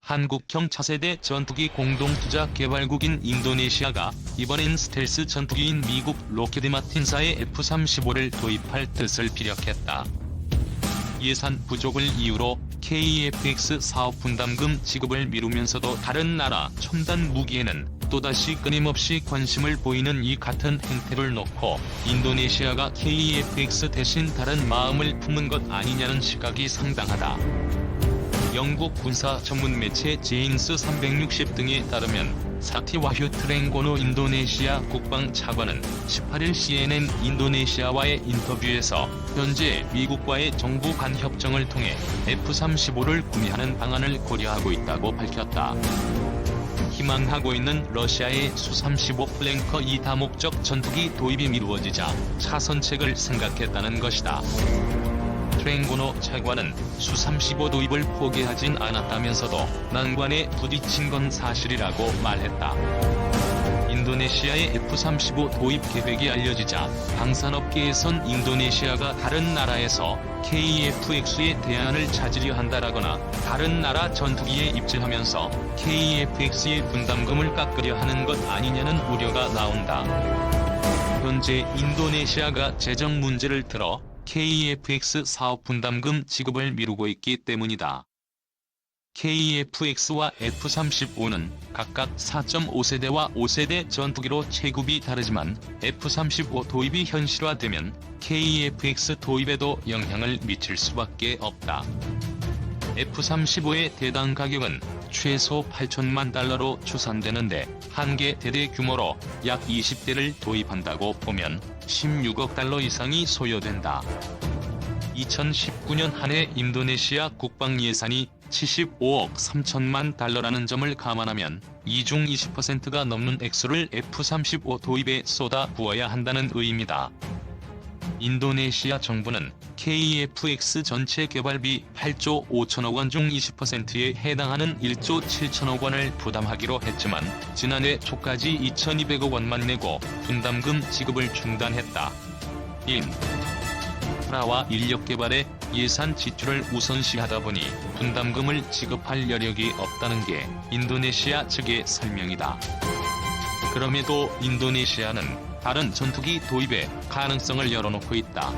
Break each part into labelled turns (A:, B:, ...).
A: 한국형 차세대 전투기 공동투자 개발국인 인도네시아가 이번엔 스텔스 전투기인 미국 록히드 마틴사의 F-35를 도입할 뜻을 피력했다. 예산 부족을 이유로 KF-X 사업 분담금 지급을 미루면서도 다른 나라 첨단 무기에는 또다시 끊임없이 관심을 보이는 이 같은 행태를 놓고 인도네시아가 KF-X 대신 다른 마음을 품은 것 아니냐는 시각이 상당하다. 영국 군사 전문 매체 제인스 360 등에 따르면 사티와휴 트랭고노 인도네시아 국방차관은 18일 CNN 인도네시아와의 인터뷰에서 현재 미국과의 정부 간 협정을 통해 F-35를 구매하는 방안을 고려하고 있다고 밝혔다. 희망하고 있는 러시아의 수-35 플랭커 2 다목적 전투기 도입이 미루어지자 차선책을 생각했다는 것이다. 트랭고노 차관은 수-35 도입을 포기하진 않았다면서도 난관에 부딪힌 건 사실이라고 말했다. 인도네시아의 F-35 도입 계획이 알려지자 방산업계에선 인도네시아가 다른 나라에서 KF-X의 대안을 찾으려 한다라거나 다른 나라 전투기에 입지하면서 KF-X의 분담금을 깎으려 하는 것 아니냐는 우려가 나온다. 현재 인도네시아가 재정 문제를 들어 KF-X 사업 분담금 지급을 미루고 있기 때문이다. KF-X와 F-35는 각각 4.5세대와 5세대 전투기로 체급이 다르지만 F-35 도입이 현실화되면 KF-X 도입에도 영향을 미칠 수밖에 없다. F-35의 대당 가격은 최소 8천만 달러로 추산되는데 한 개 대대 규모로 약 20대를 도입한다고 보면 16억 달러 이상이 소요된다. 2019년 한 해 인도네시아 국방 예산이 75억 3천만 달러라는 점을 감안하면 이 중 20%가 넘는 액수를 F-35 도입에 쏟아 부어야 한다는 의미다. 인도네시아 정부는 KF-X 전체 개발비 8조 5천억 원 중 20%에 해당하는 1조 7천억 원을 부담하기로 했지만 지난해 초까지 2,200억 원만 내고 분담금 지급을 중단했다. 인프라와 인력 개발에 예산 지출을 우선시하다 보니 분담금을 지급할 여력이 없다는 게 인도네시아 측의 설명이다. 그럼에도 인도네시아는 다른 전투기 도입의 가능성을 열어놓고 있다.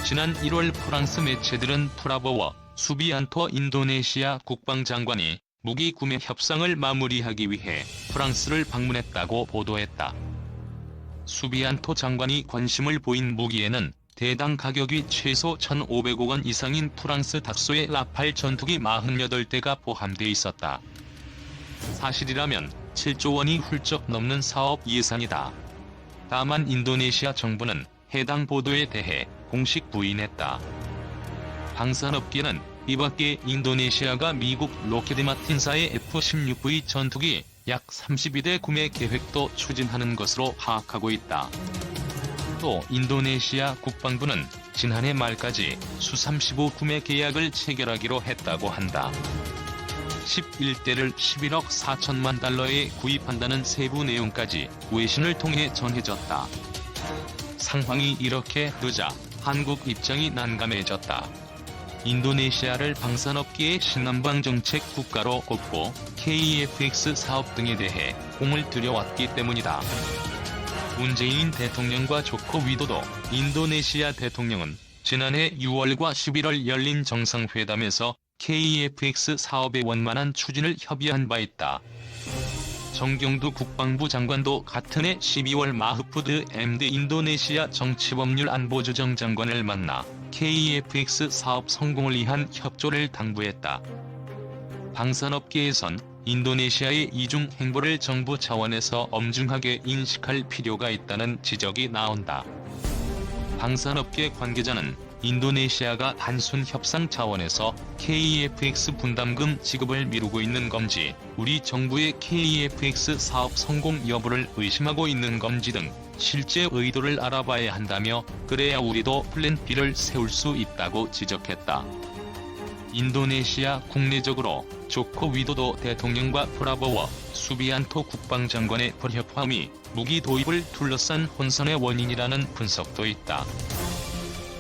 A: 지난 1월 프랑스 매체들은 프라보워 수비안토 인도네시아 국방장관이 무기 구매 협상을 마무리하기 위해 프랑스를 방문했다고 보도했다. 수비안토 장관이 관심을 보인 무기에는 대당 가격이 최소 1,500억 원 이상인 프랑스 닥소의 라팔 전투기 48대가 포함돼 있었다. 사실이라면 7조 원이 훌쩍 넘는 사업 예산이다. 다만 인도네시아 정부는 해당 보도에 대해 공식 부인했다. 방산업계는 이밖에 인도네시아가 미국 록히드 마틴사의 F-16V 전투기 약 32대 구매 계획도 추진하는 것으로 파악하고 있다. 또 인도네시아 국방부는 지난해 말까지 수-35 구매 계약을 체결하기로 했다고 한다. 11대를 11억 4천만 달러에 구입한다는 세부 내용까지 외신을 통해 전해졌다. 상황이 이렇게 흐르자 한국 입장이 난감해졌다. 인도네시아를 방산업계의 신남방 정책 국가로 꼽고 KF-X 사업 등에 대해 공을 들여왔기 때문이다. 문재인 대통령과 조코 위도도 인도네시아 대통령은 지난해 6월과 11월 열린 정상회담에서 KF-X 사업의 원만한 추진을 협의한 바 있다. 정경두 국방부 장관도 같은 해 12월 마흐푸드 MD 인도네시아 정치법률안보조정 장관을 만나 KF-X 사업 성공을 위한 협조를 당부했다. 방산업계에선 인도네시아의 이중 행보를 정부 차원에서 엄중하게 인식할 필요가 있다는 지적이 나온다. 방산업계 관계자는 인도네시아가 단순 협상 차원에서 KF-X 분담금 지급을 미루고 있는 건지, 우리 정부의 KF-X 사업 성공 여부를 의심하고 있는 건지 등 실제 의도를 알아봐야 한다며 그래야 우리도 플랜 B를 세울 수 있다고 지적했다. 인도네시아 국내적으로 조코 위도도 대통령과 프라보워 수비안토 국방장관의 불협화음이 무기 도입을 둘러싼 혼선의 원인이라는 분석도 있다.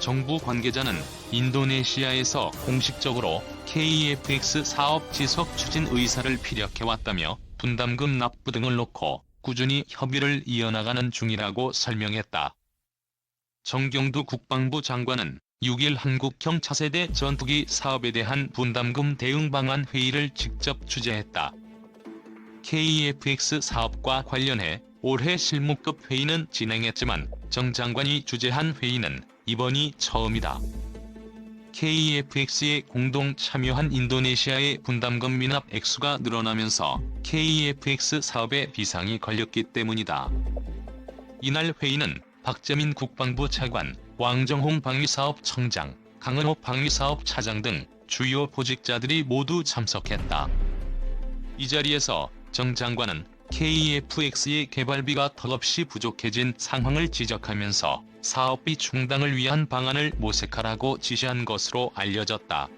A: 정부 관계자는 인도네시아에서 공식적으로 KEFX 사업 지속 추진 의사를 피력해왔다며 분담금 납부 등을 놓고 꾸준히 협의를 이어나가는 중이라고 설명했다. 정경두 국방부 장관은 6일 한국형 차세대 전투기 사업에 대한 분담금 대응 방안 회의를 직접 주재했다. KEFX 사업과 관련해 올해 실무급 회의는 진행했지만 정 장관이 주재한 회의는 이번이 처음이다. KEFX에 공동 참여한 인도네시아의 분담금 미납 액수가 늘어나면서 KEFX 사업에 비상이 걸렸기 때문이다. 이날 회의는 박재민 국방부 차관, 왕정홍 방위사업청장, 강은호 방위사업차장 등 주요 보직자들이 모두 참석했다. 이 자리에서 정 장관은 KEFX의 개발비가 턱없이 부족해진 상황을 지적하면서 사업비 충당을 위한 방안을 모색하라고 지시한 것으로 알려졌다.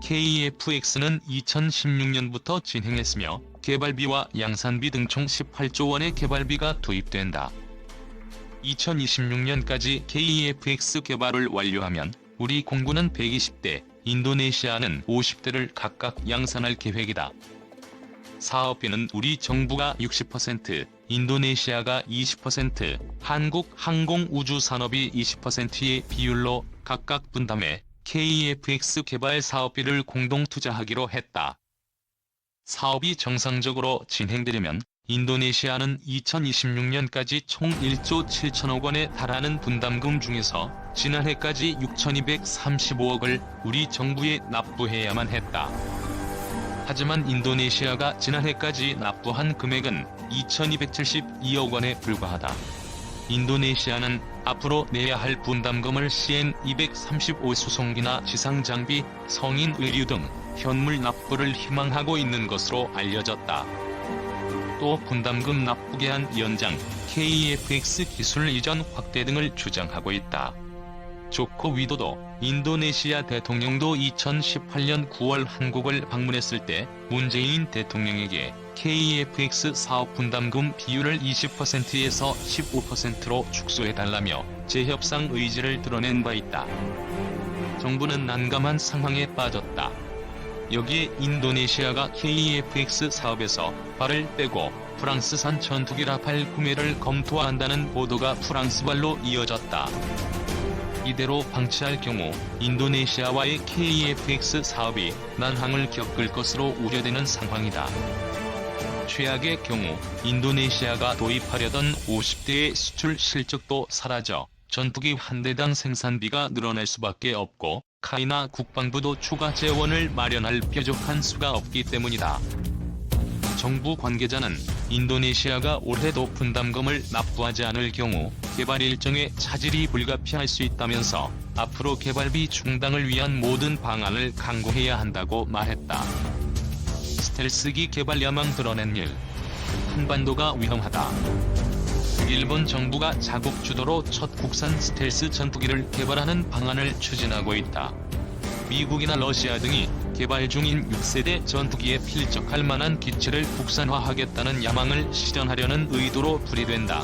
A: KEFX는 2016년부터 진행했으며 개발비와 양산비 등 총 18조 원의 개발비가 투입된다. 2026년까지 KEFX 개발을 완료하면 우리 공군은 120대, 인도네시아는 50대를 각각 양산할 계획이다. 사업비는 우리 정부가 60%, 인도네시아가 20%, 한국항공우주산업이 20%의 비율로 각각 분담해 KEFX 개발 사업비를 공동 투자하기로 했다. 사업이 정상적으로 진행되려면 인도네시아는 2026년까지 총 1조 7천억 원에 달하는 분담금 중에서 지난해까지 6,235억을 우리 정부에 납부해야만 했다. 하지만 인도네시아가 지난해까지 납부한 금액은 2,272억 원에 불과하다. 인도네시아는 앞으로 내야 할 분담금을 CN-235 수송기나 지상장비, 성인 의류 등 현물 납부를 희망하고 있는 것으로 알려졌다. 또 분담금 납부 기한 연장, KEFX 기술 이전 확대 등을 주장하고 있다. 조코 위도도 인도네시아 대통령도 2018년 9월 한국을 방문했을 때 문재인 대통령에게 KEFX 사업 분담금 비율을 20%에서 15%로 축소해달라며 재협상 의지를 드러낸 바 있다. 정부는 난감한 상황에 빠졌다. 여기에 인도네시아가 KEFX 사업에서 발을 빼고 프랑스산 전투기 라팔 구매를 검토한다는 보도가 프랑스발로 이어졌다. 이대로 방치할 경우 인도네시아와의 KEFX 사업이 난항을 겪을 것으로 우려되는 상황이다. 최악의 경우 인도네시아가 도입하려던 50대의 수출 실적도 사라져 전투기 한 대당 생산비가 늘어날 수밖에 없고 카이나 국방부도 추가 재원을 마련할 뾰족한 수가 없기 때문이다. 정부 관계자는 인도네시아가 올해도 분담금을 납부하지 않을 경우 개발 일정에 차질이 불가피할 수 있다면서 앞으로 개발비 충당을 위한 모든 방안을 강구해야 한다고 말했다. 스텔스기 개발 야망 드러낸 일. 한반도가 위험하다. 일본 정부가 자국 주도로 첫 국산 스텔스 전투기를 개발하는 방안을 추진하고 있다. 미국이나 러시아 등이 개발 중인 6세대 전투기에 필적할 만한 기체를 국산화하겠다는 야망을 실현하려는 의도로 풀이된다.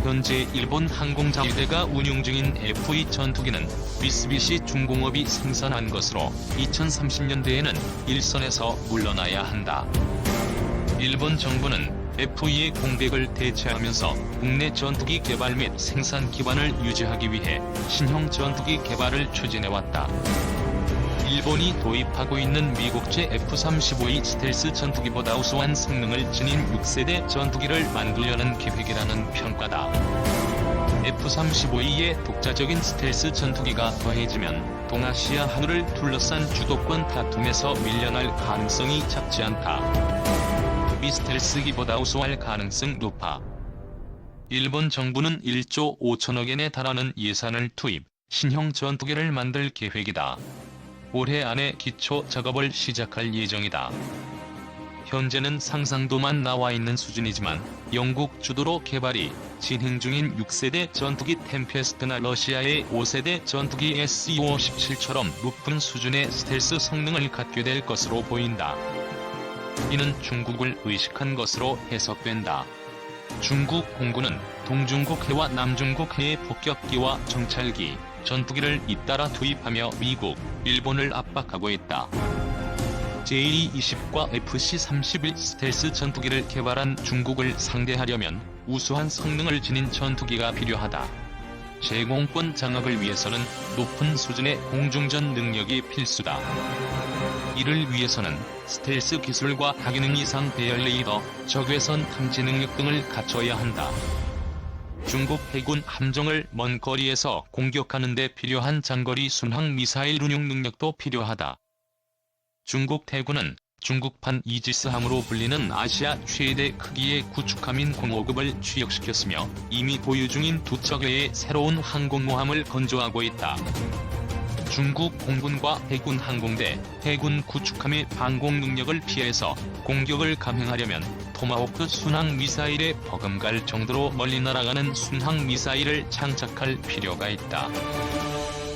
A: 현재 일본 항공자위대가 운용 중인 F2 전투기는 미쓰비시 중공업이 생산한 것으로 2030년대에는 일선에서 물러나야 한다. 일본 정부는 F2의 공백을 대체하면서 국내 전투기 개발 및 생산 기반을 유지하기 위해 신형 전투기 개발을 추진해왔다. 일본이 도입하고 있는 미국제 F-35E 스텔스 전투기보다 우수한 성능을 지닌 6세대 전투기를 만들려는 계획이라는 평가다. F-35E의 독자적인 스텔스 전투기가 더해지면 동아시아 하늘을 둘러싼 주도권 다툼에서 밀려날 가능성이 작지 않다. 미 스텔스기보다 우수할 가능성 높아. 일본 정부는 1조 5천억엔에 달하는 예산을 투입, 신형 전투기를 만들 계획이다. 올해 안에 기초 작업을 시작할 예정이다. 현재는 상상도만 나와 있는 수준이지만 영국 주도로 개발이 진행 중인 6세대 전투기 템페스트나 러시아의 5세대 전투기 SU-57처럼 높은 수준의 스텔스 성능을 갖게 될 것으로 보인다. 이는 중국을 의식한 것으로 해석된다. 중국 공군은 동중국 해와 남중국 해의 폭격기와 정찰기, 전투기를 잇따라 투입하며 미국, 일본을 압박하고 있다. J-20과 FC-31 스텔스 전투기를 개발한 중국을 상대하려면 우수한 성능을 지닌 전투기가 필요하다. 제공권 장악을 위해서는 높은 수준의 공중전 능력이 필수다. 이를 위해서는 스텔스 기술과 다기능 이상 배열 레이더, 적외선 탐지 능력 등을 갖춰야 한다. 중국 해군 함정을 먼 거리에서 공격하는 데 필요한 장거리 순항 미사일 운용 능력도 필요하다. 중국 해군은 중국판 이지스함으로 불리는 아시아 최대 크기의 구축함인 05급을 취역시켰으며 이미 보유 중인 2척의 새로운 항공모함을 건조하고 있다. 중국 공군과 해군 항공대, 해군 구축함의 방공 능력을 피해서 공격을 감행하려면 토마호크 순항 미사일에 버금갈 정도로 멀리 날아가는 순항 미사일을 장착할 필요가 있다.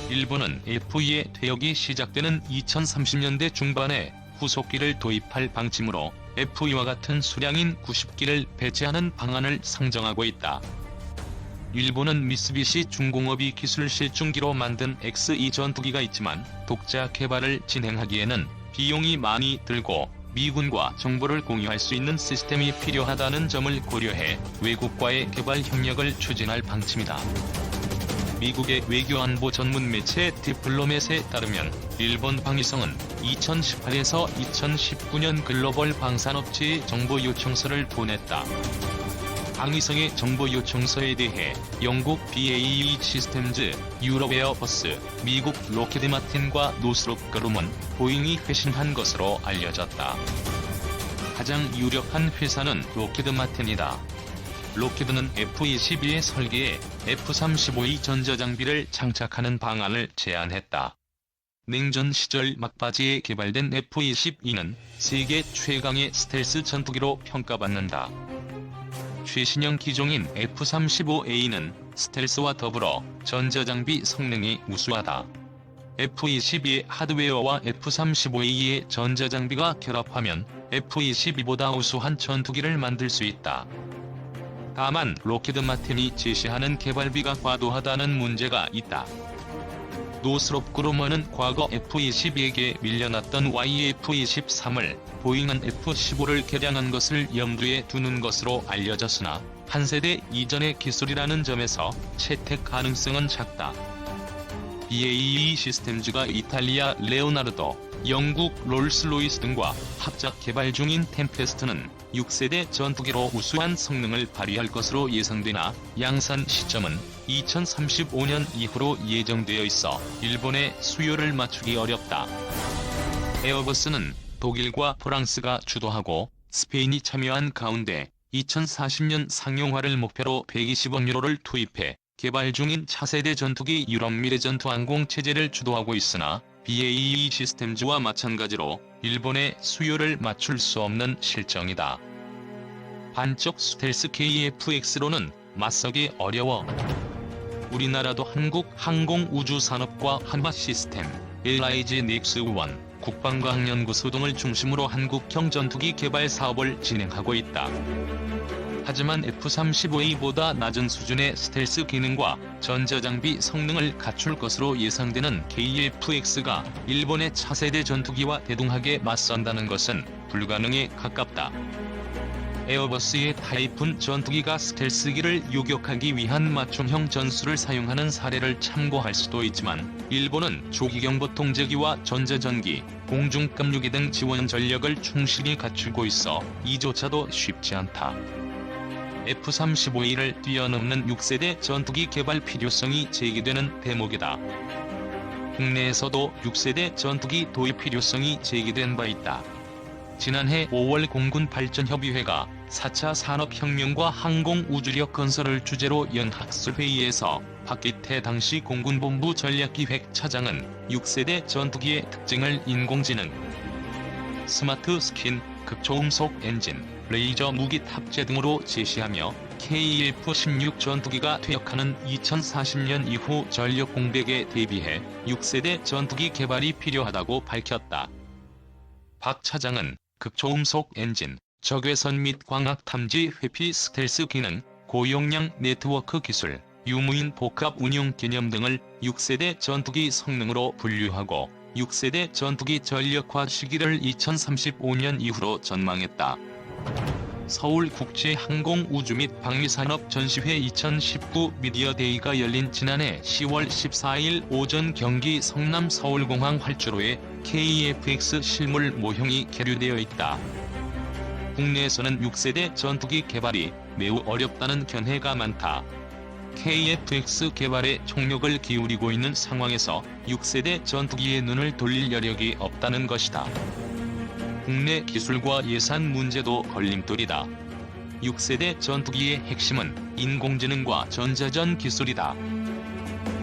A: 일본은 F-2의 퇴역이 시작되는 2030년대 중반에 후속기를 도입할 방침으로 F-2와 같은 수량인 90기를 배치하는 방안을 상정하고 있다. 일본은 미쓰비시 중공업이 기술 실중기로 만든 X-2 전투기가 있지만 독자 개발을 진행하기에는 비용이 많이 들고 미군과 정보를 공유할 수 있는 시스템이 필요하다는 점을 고려해 외국과의 개발 협력을 추진할 방침이다. 미국의 외교안보 전문 매체 디플로맷에 따르면 일본 방위성은 2018에서 2019년 글로벌 방산업체에 정보 요청서를 보냈다. 방위성의 정보 요청서에 대해 영국 BAE 시스템즈, 유럽 에어버스, 미국 로키드 마틴과 노스롭 그루먼, 보잉이 회신한 것으로 알려졌다. 가장 유력한 회사는 로키드 마틴이다. 로키드는 F-22의 설계에 F-35의 전자장비를 장착하는 방안을 제안했다. 냉전 시절 막바지에 개발된 F-22는 세계 최강의 스텔스 전투기로 평가받는다. 최신형 기종인 F-35A는 스텔스와 더불어 전자장비 성능이 우수하다. F-22의 하드웨어와 F-35A의 전자장비가 결합하면 F-22보다 우수한 전투기를 만들 수 있다. 다만 로키드 마틴이 제시하는 개발비가 과도하다는 문제가 있다. 노스롭 그루먼은 과거 F-22에게 밀려났던 YF-23을 보잉은 F-15를 개량한 것을 염두에 두는 것으로 알려졌으나 한 세대 이전의 기술이라는 점에서 채택 가능성은 작다. BAE 시스템즈가 이탈리아 레오나르도, 영국 롤스로이스 등과 합작 개발 중인 템페스트는 6세대 전투기로 우수한 성능을 발휘할 것으로 예상되나 양산 시점은 2035년 이후로 예정되어 있어 일본의 수요를 맞추기 어렵다. 에어버스는 독일과 프랑스가 주도하고 스페인이 참여한 가운데 2040년 상용화를 목표로 120억 유로를 투입해 개발 중인 차세대 전투기 유럽 미래전투항공체제를 주도하고 있으나 BAE 시스템즈와 마찬가지로 일본의 수요를 맞출 수 없는 실정이다. 반쪽 스텔스 KF-X로는 맞서기 어려워. 우리나라도 한국항공우주산업과 한화시스템, LIG 넥스1, 국방과학연구소 등을 중심으로 한국형 전투기 개발 사업을 진행하고 있다. 하지만 F-35A보다 낮은 수준의 스텔스 기능과 전자장비 성능을 갖출 것으로 예상되는 KF-X가 일본의 차세대 전투기와 대등하게 맞선다는 것은 불가능에 가깝다. 에어버스의 타이푼 전투기가 스텔스기를 요격하기 위한 맞춤형 전술을 사용하는 사례를 참고할 수도 있지만 일본은 조기경보 통제기와 전자전기, 공중급류기 등 지원 전력을 충실히 갖추고 있어 이조차도 쉽지 않다. F-35A를 뛰어넘는 6세대 전투기 개발 필요성이 제기되는 대목이다. 국내에서도 6세대 전투기 도입 필요성이 제기된 바 있다. 지난해 5월 공군발전협의회가 4차 산업혁명과 항공우주력 건설을 주제로 연 학술회의에서 박기태 당시 공군본부 전략기획차장은 6세대 전투기의 특징을 인공지능, 스마트 스킨, 극초음속 엔진, 레이저 무기 탑재 등으로 제시하며 KF-16 전투기가 퇴역하는 2040년 이후 전력 공백에 대비해 6세대 전투기 개발이 필요하다고 밝혔다. 박 차장은 극초음속 엔진, 적외선 및 광학 탐지 회피 스텔스 기능, 고용량 네트워크 기술, 유무인 복합 운용 개념 등을 6세대 전투기 성능으로 분류하고 6세대 전투기 전력화 시기를 2035년 이후로 전망했다. 서울국제항공우주 및 방위산업 전시회 2019 미디어데이가 열린 지난해 10월 14일 오전 경기 성남 서울공항 활주로에 KF-X 실물 모형이 계류되어 있다. 국내에서는 6세대 전투기 개발이 매우 어렵다는 견해가 많다. KF-X 개발에 총력을 기울이고 있는 상황에서 6세대 전투기에 눈을 돌릴 여력이 없다는 것이다. 국내 기술과 예산 문제도 걸림돌이다. 6세대 전투기의 핵심은 인공지능과 전자전 기술이다.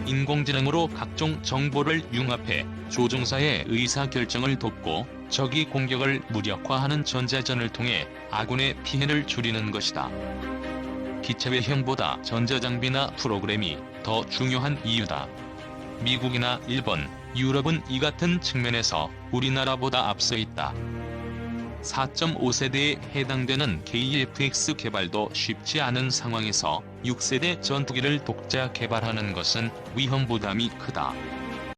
A: 인공지능으로 각종 정보를 융합해 조종사의 의사결정을 돕고 적의 공격을 무력화하는 전자전을 통해 아군의 피해를 줄이는 것이다. 기체외형보다 전자장비나 프로그램이 더 중요한 이유다. 미국이나 일본, 유럽은 이 같은 측면에서 우리나라보다 앞서 있다. 4.5세대에 해당되는 KF-X 개발도 쉽지 않은 상황에서 6세대 전투기를 독자 개발하는 것은 위험 부담이 크다.